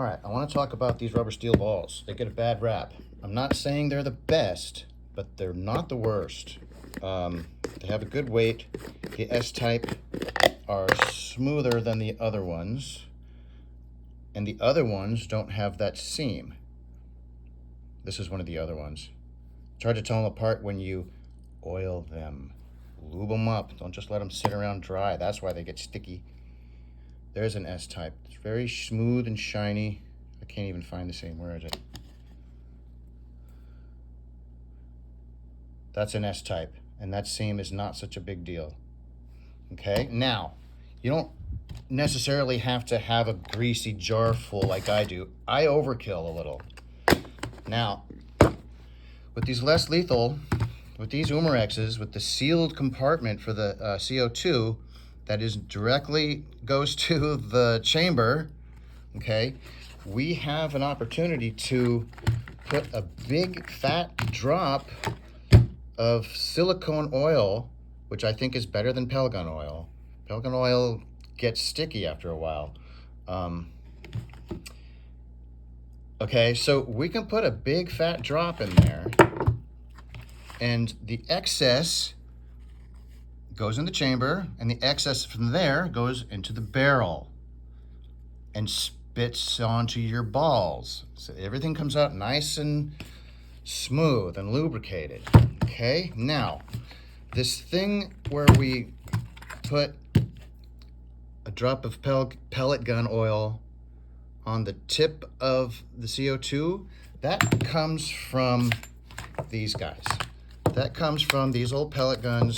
All right, I want to talk about these rubber steel balls. They get a bad rap. I'm not saying they're the best, but they're not the worst. They have a good weight. The S-type are smoother than the other ones, and the other ones don't have that seam. This is one of the other ones. It's hard to tell them apart when you oil them. Lube them up. Don't just let them sit around dry. That's why they get sticky. There's an S-type. It's very smooth and shiny. I can't even find the same. Where is it? That's an S-type, and that seam is not such a big deal. Okay, now, you don't necessarily have to have a greasy jar full like I do. I overkill a little. Now, with these less lethal, with these Umarexes, with the sealed compartment for the CO2 that is directly goes to the chamber, okay, we have an opportunity to put a big fat drop of silicone oil, which I think is better than Pelgon oil. Pelgon oil gets sticky after a while. Okay, so we can put a big fat drop in there, and the excess goes in the chamber, and the excess from there goes into the barrel and spits onto your balls. So everything comes out nice and smooth and lubricated. Okay, now this thing where we put a drop of pellet gun oil on the tip of the CO2, that comes from these guys. That comes from these old pellet guns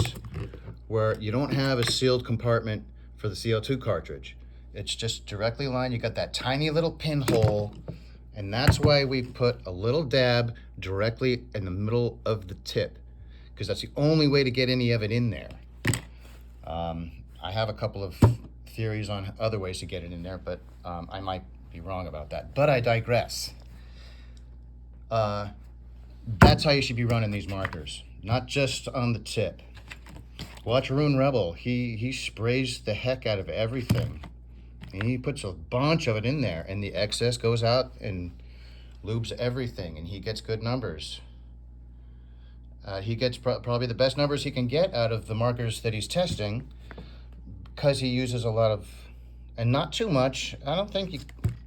where you don't have a sealed compartment for the CO2 cartridge. It's just directly lined. You got that tiny little pinhole, and that's why we put a little dab directly in the middle of the tip, because that's the only way to get any of it in there. I have a couple of theories on other ways to get it in there, but I might be wrong about that. But I digress. That's how you should be running these markers, not just on the tip. Watch Rune Rebel. He sprays the heck out of everything. He puts a bunch of it in there, and the excess goes out and lubes everything, and he gets good numbers. He gets probably the best numbers he can get out of the markers that he's testing, because he uses a lot of, and not too much. I don't think you,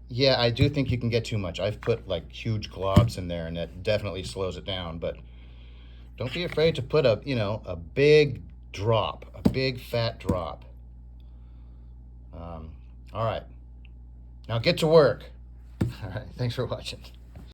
yeah, I do think you can get too much. I've put like huge globs in there, and that definitely slows it down, but don't be afraid to put a big drop, a big fat drop. All right, now get to work. All right, thanks for watching.